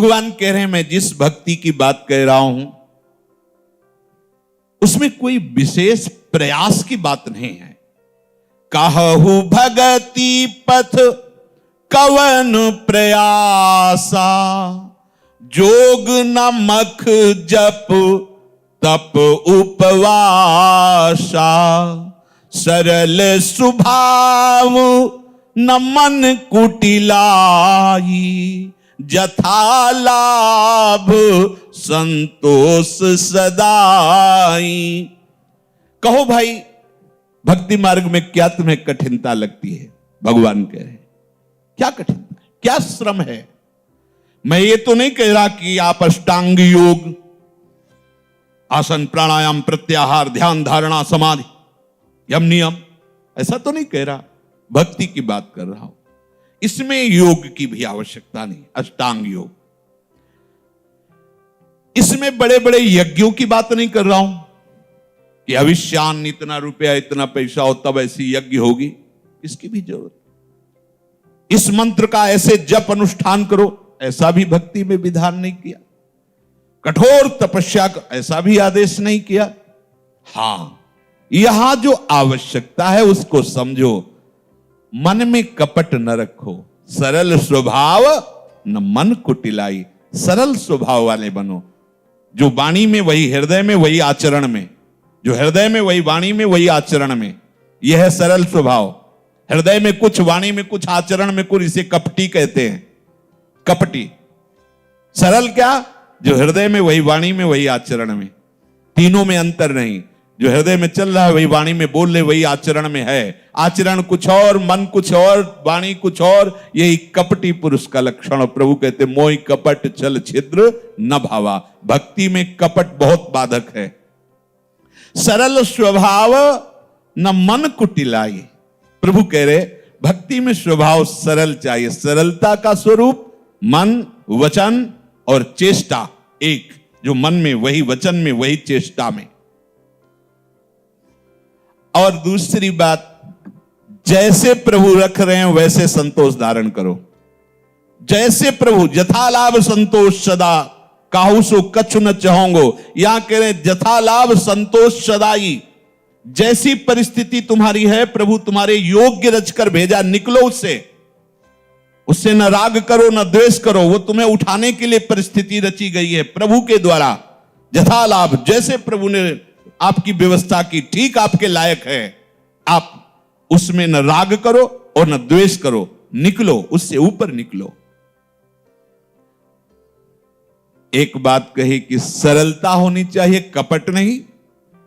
भगवान कह रहे हैं मैं जिस भक्ति की बात कह रहा हूं उसमें कोई विशेष प्रयास की बात नहीं है। कहु भगति पथ कवन प्रयासा, जोग नमक जप तप उपवासा, सरल स्वभाव न मन कुटिलाई, जथा लाभ संतोष सदाई। कहो भाई भक्ति मार्ग में क्या तुम्हें कठिनता लगती है? भगवान कह रहे हैं क्या कठिनता है, क्या श्रम है? मैं ये तो नहीं कह रहा कि आप अष्टांग योग, आसन प्राणायाम प्रत्याहार ध्यान धारणा समाधि यम नियम, ऐसा तो नहीं कह रहा, भक्ति की बात कर रहा हूं। इसमें योग की भी आवश्यकता नहीं, अष्टांग योग। इसमें बड़े बड़े यज्ञों की बात नहीं कर रहा हूं कि अविष्यान इतना रुपया इतना पैसा हो तब ऐसी यज्ञ होगी, इसकी भी जरूरत। इस मंत्र का ऐसे जप अनुष्ठान करो, ऐसा भी भक्ति में विधान नहीं किया। कठोर तपस्या का ऐसा भी आदेश नहीं किया। हां, यहां जो आवश्यकता है उसको समझो, मन में कपट न रखो, सरल स्वभाव न मन कुटिलाई। सरल स्वभाव वाले बनो, जो वाणी में वही हृदय में वही आचरण में, जो हृदय में वही वाणी में वही आचरण में, यह है सरल स्वभाव। हृदय में कुछ, वाणी में कुछ, आचरण में कुछ, इसे कपटी कहते हैं, कपटी। सरल क्या? जो हृदय में वही वाणी में वही आचरण में, तीनों में अंतर नहीं। जो हृदय में चल रहा है वही वाणी में बोल रहे वही आचरण में है। आचरण कुछ और, मन कुछ और, वाणी कुछ और, यही कपटी पुरुष का लक्षण। और प्रभु कहते मोहि कपट छल छिद्र न भावा। भक्ति में कपट बहुत बाधक है। सरल स्वभाव न मन कुटिलाई। प्रभु कह रहे भक्ति में स्वभाव सरल चाहिए। सरलता का स्वरूप मन, वचन और चेष्टा एक, जो मन में वही वचन में वही चेष्टा में। और दूसरी बात, जैसे प्रभु रख रहे हैं वैसे संतोष धारण करो। जैसे प्रभु, जथा लाभ संतोष सदा, काहू सो कछु न चाहोगो। यहां कह रहे जथा लाभ संतोष सदाई। जैसी परिस्थिति तुम्हारी है प्रभु तुम्हारे योग्य रचकर भेजा, निकलो उससे। उससे न राग करो न द्वेष करो, वो तुम्हें उठाने के लिए परिस्थिति रची गई है प्रभु के द्वारा। जथा लाभ, जैसे प्रभु ने आपकी व्यवस्था की, ठीक आपके लायक है, आप उसमें न राग करो और न द्वेष करो, निकलो उससे, ऊपर निकलो। एक बात कही कि सरलता होनी चाहिए, कपट नहीं।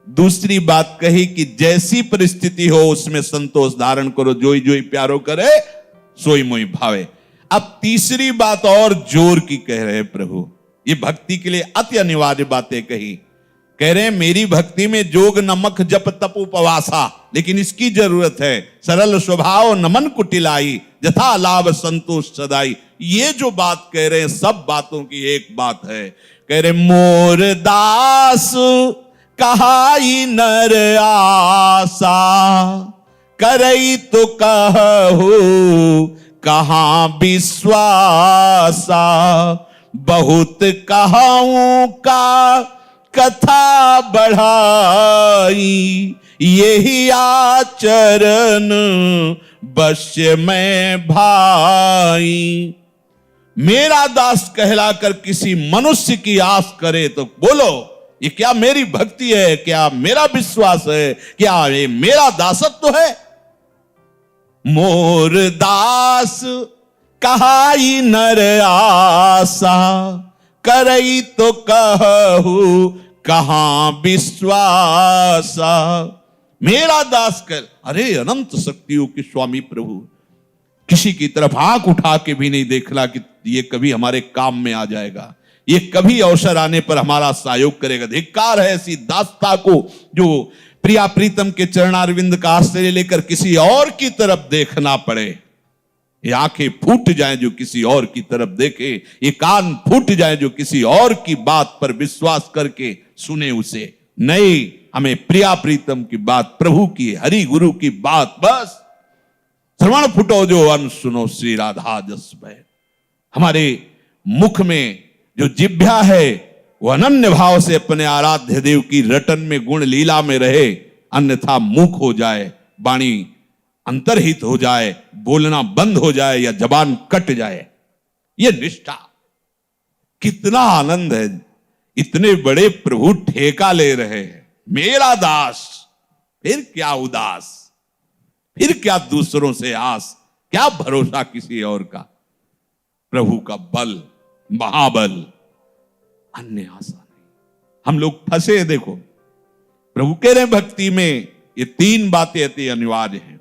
दूसरी बात कही कि जैसी परिस्थिति हो उसमें संतोष धारण करो, जोई जोई प्यारो करे सोई मोई भावे। अब तीसरी बात और जोर की कह रहे हैं प्रभु, ये भक्ति के लिए अति अनिवार्य बातें कही। कह रहे हैं मेरी भक्ति में जोग नमक जप तप उपवासा, लेकिन इसकी जरूरत है। सरल स्वभाव न मन कुटिलाई, जथा लाभ संतोष सदाई। ये जो बात कह रहे हैं सब बातों की एक बात है। कह रहे मोर दास कहाई नर आसा, करई तो कहू कहां विश्वासा, बहुत कहाऊं का कथा बढ़ाई, यही आचरण बश्य में भाई। मेरा दास कहलाकर किसी मनुष्य की आस करे तो बोलो ये क्या मेरी भक्ति है, क्या मेरा विश्वास है, क्या ये मेरा दासत्व है? मोर दास कहाई नर आसा, करई तो कहू कहां विश्वासा। मेरा दास कर, अरे अनंत शक्तियों के स्वामी प्रभु, किसी की तरफ आंख उठा के भी नहीं देखला कि ये कभी हमारे काम में आ जाएगा, ये कभी अवसर आने पर हमारा सहयोग करेगा। धिक्कार है ऐसी दासता को जो प्रिया प्रीतम के चरणारविंद का आश्रय लेकर किसी और की तरफ देखना पड़े। ये आंखें फूट जाएं जो किसी और की तरफ देखे, ये कान फूट जाएं जो किसी और की बात पर विश्वास करके सुने उसे। नहीं, हमें प्रिया प्रीतम की बात, प्रभु की, हरि गुरु की बात, बस श्रवण फुटो जो अन सुनो श्री राधा जस भय। हमारे मुख में जो जिह्वा है वो अनन्य भाव से अपने आराध्य देव की रटन में गुण लीला में रहे, अन्यथा मूक हो जाए, वाणी अंतरहित हो जाए, बोलना बंद हो जाए या जबान कट जाए। ये निष्ठा, कितना आनंद है। इतने बड़े प्रभु ठेका ले रहे हैं, मेरा दास, फिर क्या उदास, फिर क्या दूसरों से आस, क्या भरोसा किसी और का। प्रभु का बल, महाबल, अन्य आशा नहीं। हम लोग फंसे। देखो प्रभु कह रहे हैं भक्ति में ये 3 बातें अति अनिवार्य हैं।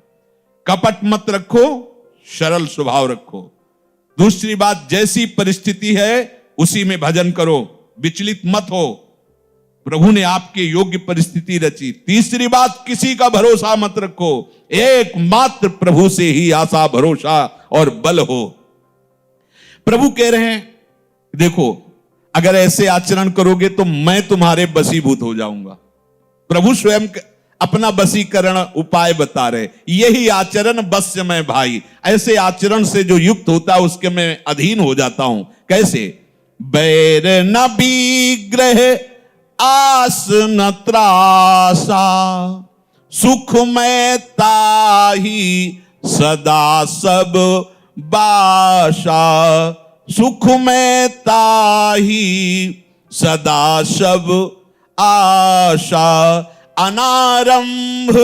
कपट मत रखो, सरल स्वभाव रखो। दूसरी बात, जैसी परिस्थिति है उसी में भजन करो, विचलित मत हो। प्रभु ने आपके योग्य परिस्थिति रची। तीसरी बात, किसी का भरोसा मत रखो, एकमात्र प्रभु से ही आशा, भरोसा और बल हो। प्रभु कह रहे हैं देखो, अगर ऐसे आचरण करोगे तो मैं तुम्हारे बसीभूत हो जाऊंगा। प्रभु स्वयं अपना वशीकरण उपाय बता रहे, यही आचरण बस्य में भाई। ऐसे आचरण से जो युक्त होता है उसके मैं अधीन हो जाता हूं। कैसे? बैर न विग्रह आस न त्रासा, सुख में ताही सदा सब बाशा। सुख में ताही सदा सब आशा, अनारंभ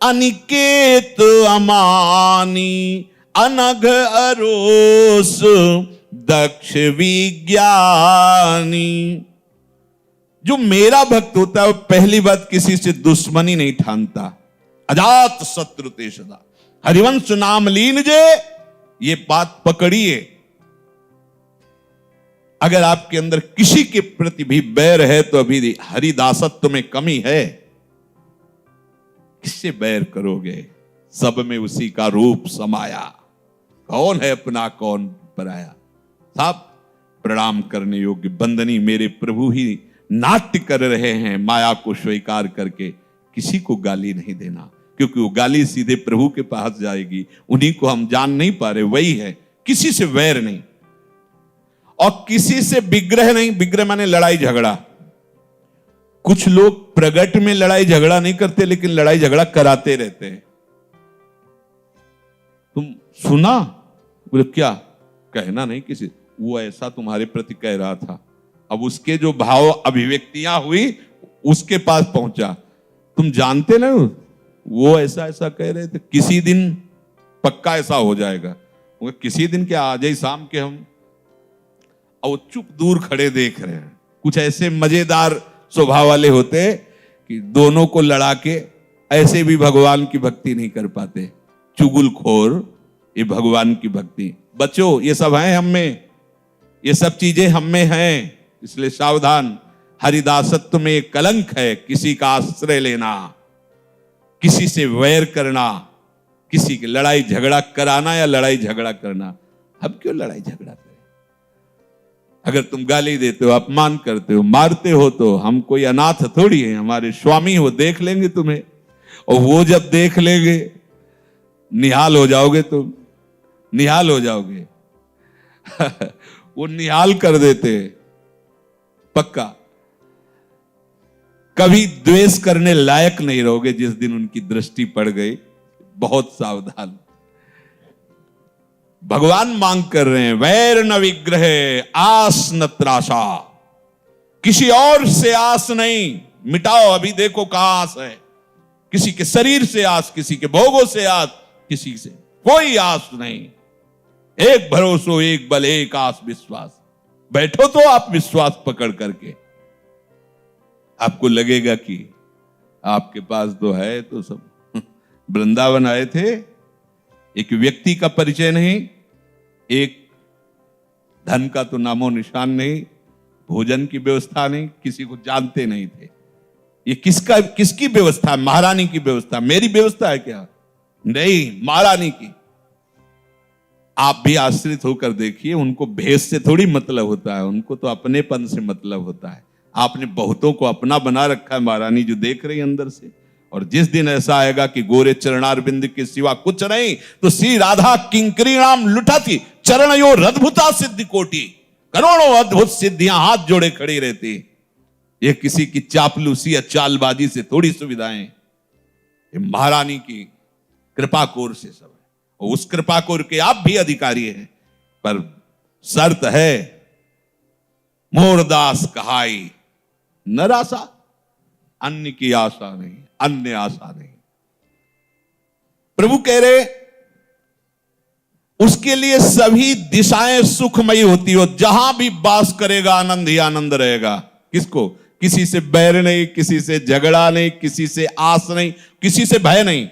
अनिकेत अमानी, अनघ अरोस दक्ष विज्ञानी। जो मेरा भक्त होता है वो पहली बात किसी से दुश्मनी नहीं ठानता। अजात शत्रु ते सदा, हरिवंश नाम लीनजे, ये बात पकड़िए। अगर आपके अंदर किसी के प्रति भी बैर है तो अभी हरिदासत्व में कमी है। किससे बैर करोगे? सब में उसी का रूप समाया, कौन है अपना कौन पराया। सब प्रणाम करने योग्य बंदनी मेरे प्रभु ही नाट्य कर रहे हैं माया को स्वीकार करके। किसी को गाली नहीं देना, क्योंकि वो गाली सीधे प्रभु के पास जाएगी। उन्हीं को हम जान नहीं पा रहे, वही है। किसी से वैर नहीं और किसी से विग्रह नहीं। विग्रह माने लड़ाई झगड़ा। कुछ लोग प्रगट में लड़ाई झगड़ा नहीं करते, लेकिन लड़ाई झगड़ा कराते रहते हैं। तुम सुना? बोले क्या? कहना नहीं किसी, वो ऐसा तुम्हारे प्रति कह रहा था। अब उसके जो भाव अभिव्यक्तियां हुई उसके पास पहुंचा। तुम जानते ना वो ऐसा ऐसा कह रहे थे। किसी दिन पक्का ऐसा हो जाएगा। किसी दिन क्या, आज ही शाम के हम, और चुप दूर खड़े देख रहे हैं। कुछ ऐसे मजेदार स्वभाव वाले होते कि दोनों को लड़ा के ऐसे भी भगवान की भक्ति नहीं कर पाते। चुगलखोर, ये भगवान की भक्ति। बच्चों, ये सब है हम में, ये सब चीजें हम में हैं, इसलिए सावधान। हरिदासत्व में एक कलंक है, किसी का आश्रय लेना, किसी से वैर करना, किसी की लड़ाई झगड़ा कराना या लड़ाई झगड़ा करना। हम क्यों लड़ाई झगड़ा करें? अगर तुम गाली देते हो, अपमान करते हो, मारते हो तो हम कोई अनाथ थोड़ी है। हमारे स्वामी वो देख लेंगे तुम्हें, और वो जब देख लेंगे निहाल हो जाओगे तुम, निहाल हो जाओगे। वो निहाल कर देते पक्का। कभी द्वेष करने लायक नहीं रहोगे जिस दिन उनकी दृष्टि पड़ गई। बहुत सावधान। भगवान मांग कर रहे हैं, वैर न विग्रह आस न त्रासा। किसी और से आस नहीं, मिटाओ। अभी देखो कहां आस है। किसी के शरीर से आस, किसी के भोगों से आस, किसी से कोई आस नहीं। एक भरोसो, एक बल, एक आस विश्वास। बैठो तो आप विश्वास पकड़ करके। आपको लगेगा कि आपके पास तो है तो सब। वृंदावन आए थे, एक व्यक्ति का परिचय नहीं, एक धन का तो नामो निशान नहीं, भोजन की व्यवस्था नहीं, किसी को जानते नहीं थे। ये किसकी व्यवस्था? महारानी की व्यवस्था। मेरी व्यवस्था है क्या? नहीं, महारानी की। आप भी आश्रित होकर देखिए, उनको भेष से थोड़ी मतलब होता है, उनको तो अपनेपन से मतलब होता है। आपने बहुतों को अपना बना रखा है, महारानी जो देख रही अंदर से। और जिस दिन ऐसा आएगा कि गोरे चरणारविंद के सिवा कुछ नहीं, तो श्री राधा किंकरी नाम लुटा थी, चरण यो रद्भुता सिद्धि कोटि। करोड़ों अद्भुत सिद्धियां हाथ जोड़े खड़ी रहती। ये किसी की चापलूसी या चालबाजी से थोड़ी सुविधाएं, ये महारानी की कृपा कोर से सब है। और उस कृपा कोर के आप भी अधिकारी हैं, पर शर्त है मोरदास कहाई नरासा, अन्य की आशा नहीं, अन्य आशा नहीं। प्रभु कह रहे उसके लिए सभी दिशाएं सुखमयी होती हो, जहां भी वास करेगा आनंद ही आनंद रहेगा। किसको? किसी से बैर नहीं, किसी से झगड़ा नहीं, किसी से आस नहीं, किसी से भय नहीं।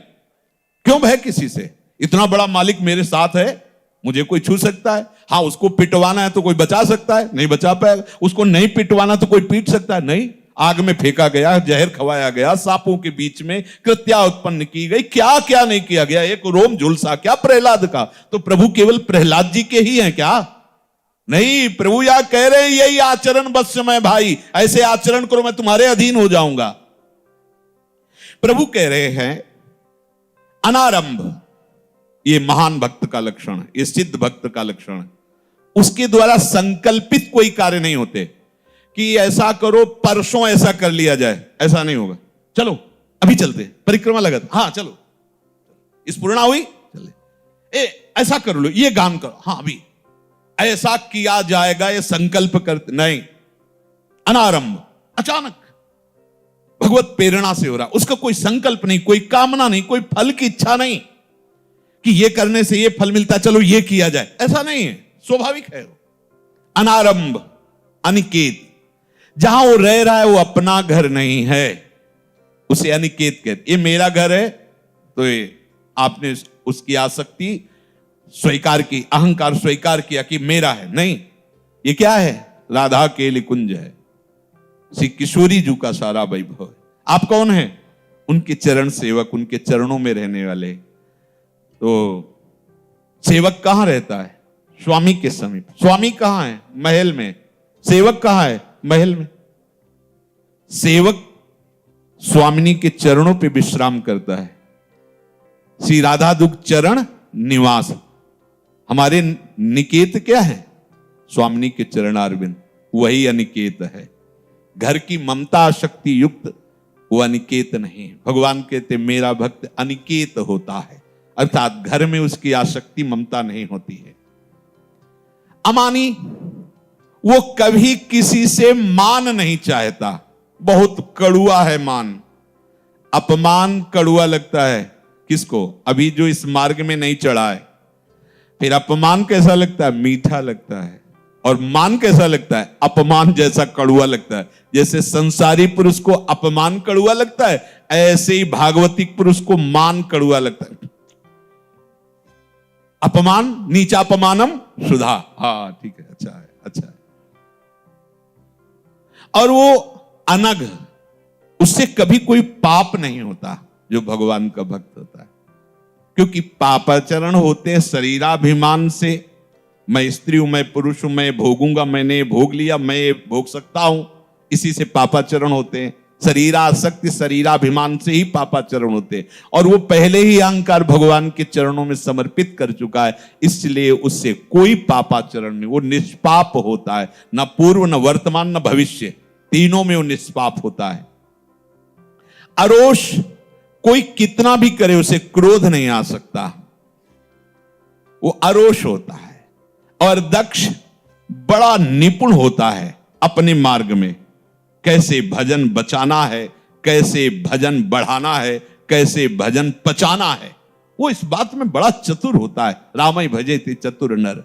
क्यों भय किसी से? इतना बड़ा मालिक मेरे साथ है, मुझे कोई छू सकता है? हाँ, उसको पिटवाना है तो कोई बचा सकता है? नहीं बचा पाएगा। उसको नहीं पिटवाना तो कोई पीट सकता है? नहीं। आग में फेंका गया, जहर खवाया गया, सांपों के बीच में कृत्या उत्पन्न की गई, क्या क्या नहीं किया गया। एक रोम झुलसा क्या प्रहलाद का? तो प्रभु केवल प्रहलाद जी के ही हैं क्या? नहीं, प्रभु यह कह रहे हैं यही आचरण बस में भाई, ऐसे आचरण करो मैं तुम्हारे अधीन हो जाऊंगा। प्रभु कह रहे हैं अनारंभ, ये महान भक्त का लक्षण है, ये सिद्ध भक्त का लक्षण है। उसके द्वारा संकल्पित कोई कार्य नहीं होते कि ऐसा करो परसों ऐसा कर लिया जाए, ऐसा नहीं होगा। चलो अभी चलते, परिक्रमा लगा, हाँ चलो इस पूर्णा हुई, चले ऐसा कर लो, ये गान करो, हाँ अभी ऐसा किया जाएगा, ये संकल्प करते नहीं। अनारंभ, अचानक भगवत प्रेरणा से हो रहा, उसका कोई संकल्प नहीं, कोई कामना नहीं, कोई फल की इच्छा नहीं कि ये करने से ये फल मिलता, चलो ये किया जाए, ऐसा नहीं है, स्वाभाविक है। अनारंभ, अनिकेत, जहां वो रह रहा है वो अपना घर नहीं है, उसे अनिकेत कहते। ये मेरा घर है तो ये आपने उसकी आसक्ति स्वीकार की, अहंकार स्वीकार किया कि मेरा है, नहीं, ये क्या है? राधा के लिकुंज है, श्री किशोरी जी का सारा वैभव है। आप कौन है? उनके चरण सेवक, उनके चरणों में रहने वाले। तो सेवक कहां रहता है? स्वामी के समीप। स्वामी कहां है? महल में। सेवक कहां है? महल में। सेवक स्वामिनी के चरणों पे विश्राम करता है। श्री राधा दुख चरण निवास, हमारे निकेत क्या है? स्वामिनी के चरणारविंद, वही अनिकेत है। घर की ममता शक्ति युक्त वो अनिकेत नहीं। भगवान कहते मेरा भक्त अनिकेत होता है, अर्थात घर में उसकी आसक्ति ममता नहीं होती है। अमानी, वो कभी किसी से मान नहीं चाहता, बहुत कड़ुआ है मान। अपमान कड़ुआ लगता है किसको? अभी जो इस मार्ग में नहीं चढ़ा है। फिर अपमान कैसा लगता है? मीठा लगता है। और मान कैसा लगता है? अपमान जैसा कड़ुआ लगता है। जैसे संसारी पुरुष को अपमान कड़ुआ लगता है, ऐसे ही भागवतिक पुरुष को मान कड़ुआ लगता है। अपमान नीचा अपमानम सुधा, हाँ ठीक है, अच्छा है, अच्छा है। और वो अनग, उससे कभी कोई पाप नहीं होता जो भगवान का भक्त होता है। क्योंकि पापाचरण होते हैं शरीराभिमान से, मैं स्त्री हूं, मैं पुरुष हूं, मैं भोगूंगा, मैंने भोग लिया, मैं भोग सकता हूं, इसी से पापाचरण होते हैं। शरीरासक्ति, शरीराभिमान से ही पापाचरण होते हैं। और वो पहले ही अहंकार भगवान के चरणों में समर्पित कर चुका है, इसलिए उससे कोई पापाचरण नहीं, वो निष्पाप होता है। न पूर्व, न वर्तमान, न भविष्य, तीनों में वो निष्पाप होता है। अरोष, कोई कितना भी करे उसे क्रोध नहीं आ सकता, वो अरोष होता है। और दक्ष बड़ा निपुण होता है अपने मार्ग में, कैसे भजन बचाना है, कैसे भजन बढ़ाना है, कैसे भजन पचाना है, वो इस बात में बड़ा चतुर होता है। रामई भजे थे चतुर नर।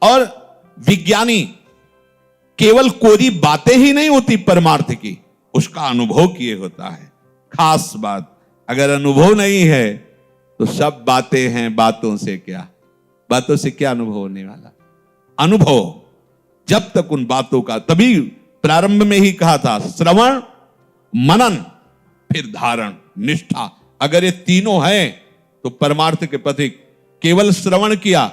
और विज्ञानी केवल कोरी बातें ही नहीं होती परमार्थ की, उसका अनुभव किए होता है। खास बात, अगर अनुभव नहीं है तो सब बातें हैं, बातों से क्या, बातों से क्या अनुभव होने वाला? अनुभव जब तक उन बातों का, तभी प्रारंभ में ही कहा था श्रवण, मनन, फिर धारण, निष्ठा। अगर ये तीनों हैं तो परमार्थ के पथिक। केवल श्रवण किया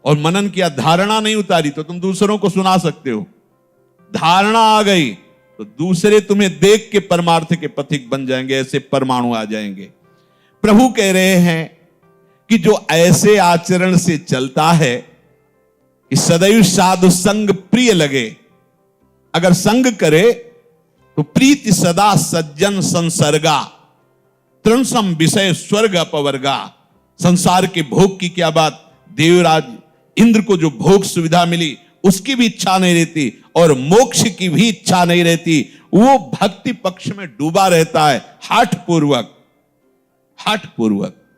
और मनन किया, धारणा नहीं उतारी तो तुम दूसरों को सुना सकते हो। धारणा आ गई तो दूसरे तुम्हें देख के परमार्थ के पथिक बन जाएंगे, ऐसे परमाणु आ जाएंगे। प्रभु कह रहे हैं कि जो ऐसे आचरण से चलता है कि सदैव साधु संग प्रिय लगे। अगर संग करे तो प्रीति सदा सज्जन संसर्गा, तृणसम विषय स्वर्ग अपवर्गा। संसार के भोग की क्या बात, देवराज इंद्र को जो भोग सुविधा मिली उसकी भी इच्छा नहीं रहती और मोक्ष की भी इच्छा नहीं रहती। वो भक्ति पक्ष में डूबा रहता है, हाठ पूर्वक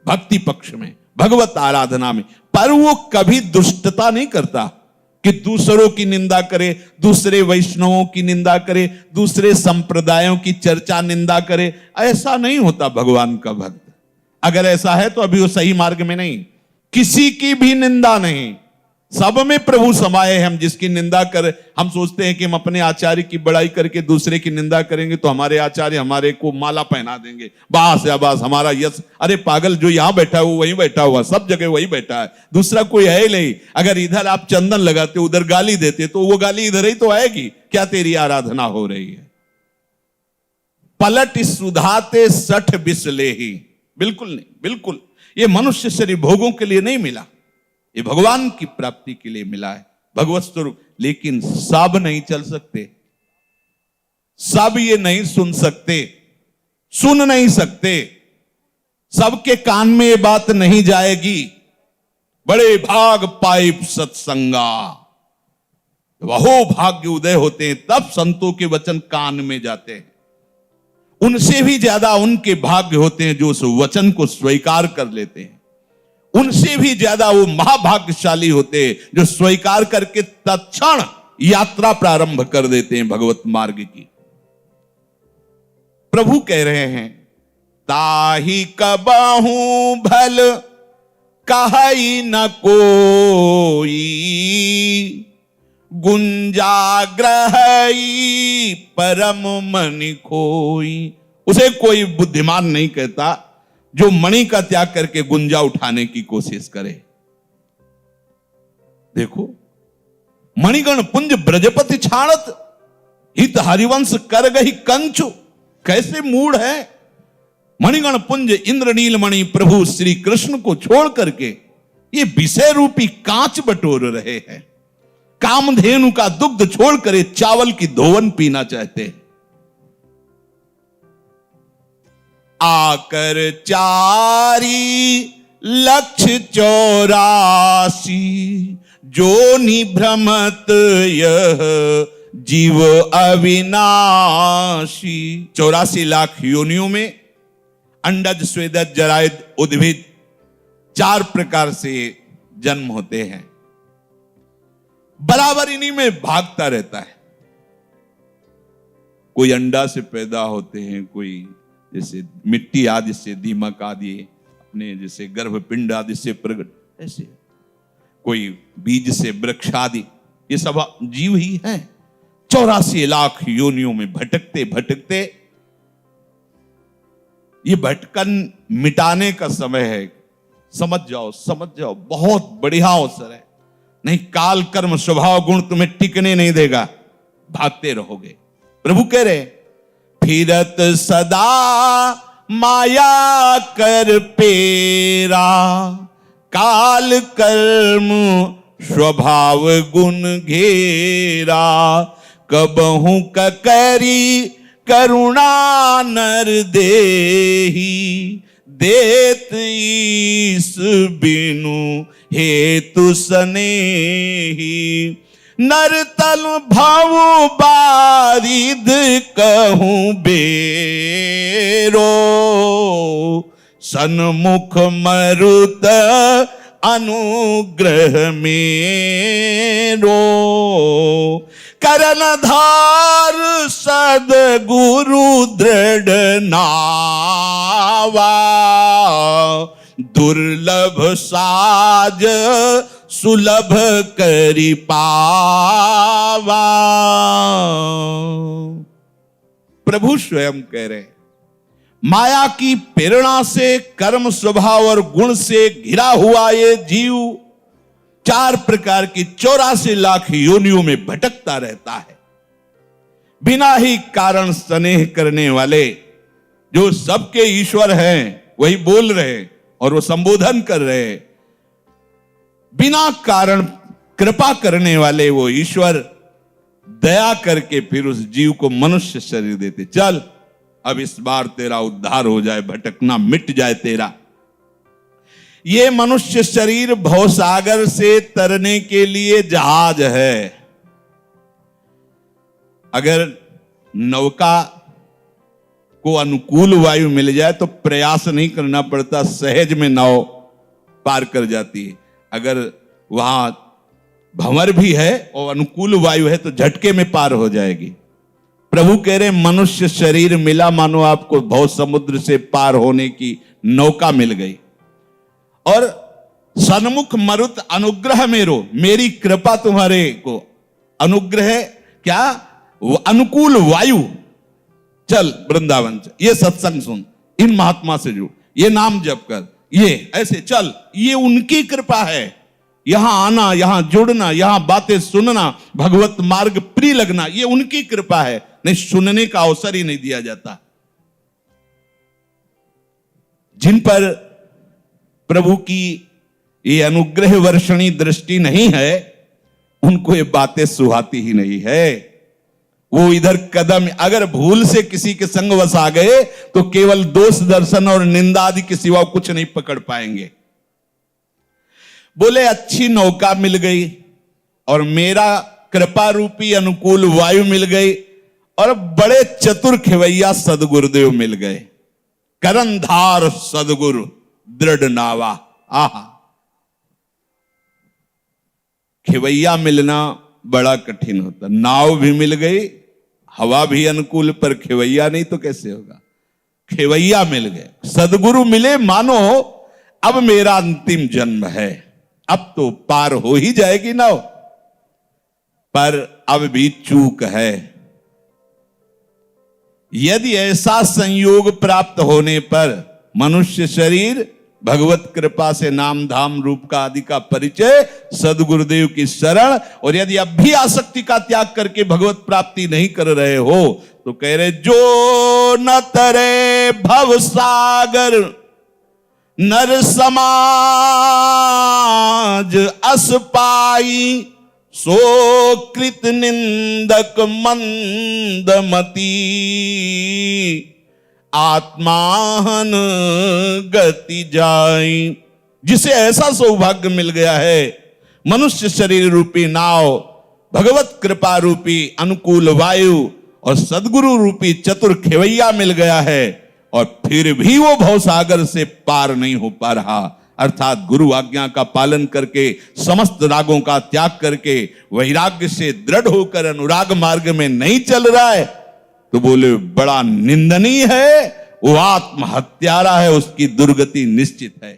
भक्ति पक्ष में, भगवत आराधना में। पर वो कभी दुष्टता नहीं करता कि दूसरों की निंदा करे, दूसरे वैष्णवों की निंदा करे, दूसरे संप्रदायों की चर्चा निंदा करे। ऐसा नहीं होता भगवान का भक्त। अगर ऐसा है तो अभी वो सही मार्ग में नहीं। किसी की भी निंदा नहीं, सब में प्रभु समाये हैं। हम जिसकी निंदा कर, हम सोचते हैं कि हम अपने आचार्य की बड़ाई करके दूसरे की निंदा करेंगे तो हमारे आचार्य हमारे को माला पहना देंगे, बास या बास हमारा यश। अरे पागल, जो यहां बैठा है वो वहीं बैठा हुआ, सब जगह वही बैठा है, दूसरा कोई है ही नहीं। अगर इधर आप चंदन लगाते उधर गाली देते तो वो गाली इधर ही तो आएगी। क्या तेरी आराधना हो रही है? पलट सुधाते सठ बिसले ही, बिल्कुल नहीं, बिल्कुल। ये मनुष्य शरीर भोगों के लिए नहीं मिला, ये भगवान की प्राप्ति के लिए मिला है, भगवत स्वरूप। लेकिन सब नहीं चल सकते, सब ये नहीं सुन सकते, सुन नहीं सकते, सबके कान में ये बात नहीं जाएगी। बड़े भाग पाइप सत्संगा, वहो भाग्य उदय होते हैं तब संतों के वचन कान में जाते हैं। उनसे भी ज्यादा उनके भाग्य होते हैं जो उस वचन को स्वीकार कर लेते हैं। उनसे भी ज्यादा वो महाभाग्यशाली होते हैं जो स्वीकार करके तत्क्षण यात्रा प्रारंभ कर देते हैं भगवत मार्ग की। प्रभु कह रहे हैं, ताही कबहू भल कहई न कोई, गुंजाग्रही परम मणि खोई। उसे कोई बुद्धिमान नहीं कहता जो मणि का त्याग करके गुंजा उठाने की कोशिश करे। देखो, मणिगण पुंज ब्रजपति छाड़त, हित हरिवंश कर गही कंचु। कैसे मूड है। मणिगण पुंज इंद्रनील मणि प्रभु श्री कृष्ण को छोड़ करके ये विषय रूपी कांच बटोर रहे हैं। कामधेनु का दुग्ध छोड़ कर चावल की धोवन पीना चाहते हैं। आकर 4,84,000 जो निभ्रमत यह जीव अविनाशी। 84 लाख योनियों में अंडज, स्वेदज, जरायुज, उद्भिद 4 प्रकार से जन्म होते हैं। बराबर इन्हीं में भागता रहता है। कोई अंडा से पैदा होते हैं, कोई जैसे मिट्टी आदि से, दीमक आदि अपने जैसे गर्भपिंड आदि से प्रकट, ऐसे कोई बीज से वृक्ष आदि, ये सब जीव ही हैं। 84 लाख योनियों में भटकते भटकते, ये भटकन मिटाने का समय है। समझ जाओ, समझ जाओ, बहुत बढ़िया अवसर है। नहीं, काल कर्म स्वभाव गुण तुम्हें टिकने नहीं देगा, भागते रहोगे। प्रभु कह रहे, फिरत सदा माया कर पेरा, काल कर्म स्वभाव गुण घेरा, कबहू ककरी करुणा नर देही, देत ईस बिनु हेतु सनेही, नरतल भव बारिद कहूं बेरो, सन्मुख मरुत अनुग्रह मेरो, करनधार सद्गुरु दृढ़ नावा, दुर्लभ साज सुलभ करि पावा। प्रभु स्वयं कह रहे, माया की प्रेरणा से, कर्म स्वभाव और गुण से घिरा हुआ ये जीव 4 प्रकार की 84 लाख योनियों में भटकता रहता है। बिना ही कारण स्नेह करने वाले, जो सबके ईश्वर हैं वही बोल रहे और वो संबोधन कर रहे, बिना कारण कृपा करने वाले वो ईश्वर दया करके फिर उस जीव को मनुष्य शरीर देते। चल अब इस बार तेरा उद्धार हो जाए, भटकना मिट जाए तेरा। ये मनुष्य शरीर भवसागर से तरने के लिए जहाज है। अगर नौका को अनुकूल वायु मिल जाए तो प्रयास नहीं करना पड़ता, सहज में नाव पार कर जाती है। अगर वहां भंवर भी है और अनुकूल वायु है तो झटके में पार हो जाएगी। प्रभु कह रहे मनुष्य शरीर मिला, मानो आपको भव समुद्र से पार होने की नौका मिल गई। और सन्मुख मरुत अनुग्रह मेरो, मेरी कृपा तुम्हारे को अनुग्रह क्या, वो अनुकूल वायु। चल वृंदावन से, ये सत्संग सुन, इन महात्मा से जुड़, ये नाम जप कर, ये ऐसे चल, ये उनकी कृपा है। यहां आना, यहां जुड़ना, यहां बातें सुनना, भगवत मार्ग प्रिय लगना, ये उनकी कृपा है। नहीं सुनने का अवसर ही नहीं दिया जाता। जिन पर प्रभु की ये अनुग्रह वर्षणी दृष्टि नहीं है, उनको ये बातें सुहाती ही नहीं है। वो इधर कदम, अगर भूल से किसी के संग वस आ गए तो केवल दोष दर्शन और निंदा आदि के सिवा कुछ नहीं पकड़ पाएंगे। बोले अच्छी नौका मिल गई और मेरा कृपा रूपी अनुकूल वायु मिल गई और बड़े चतुर खिवैया सदगुरुदेव मिल गए। करनधार सदगुरु दृढ़ नावा। आहा, खिवैया मिलना बड़ा कठिन होता। नाव भी मिल गई, हवा भी अनुकूल, पर खिवैया नहीं तो कैसे होगा। खिवैया मिल गए, सदगुरु मिले, मानो अब मेरा अंतिम जन्म है, अब तो पार हो ही जाएगी नाव, पर अब भी चूक है। यदि ऐसा संयोग प्राप्त होने पर मनुष्य शरीर भगवत कृपा से नाम धाम रूप का आदि का परिचय, सदगुरुदेव की शरण, और यदि अब भी आसक्ति का त्याग करके भगवत प्राप्ति नहीं कर रहे हो तो कह रहे जो न तरे भव सागर नर समाज अस पाई, सो कृत निंदक मंदमती, आत्माहन गति जाई। जिसे ऐसा सौभाग्य मिल गया है, मनुष्य शरीर रूपी नाव, भगवत कृपा रूपी अनुकूल वायु और सदगुरु रूपी चतुर खिवैया मिल गया है, और फिर भी वो भवसागर से पार नहीं हो पा रहा। अर्थात गुरु आज्ञा का पालन करके, समस्त रागों का त्याग करके, वैराग्य से दृढ़ होकर अनुराग मार्ग में नहीं चल रहा है, तो बोले बड़ा निंदनीय है, वो आत्महत्यारा है, उसकी दुर्गति निश्चित है।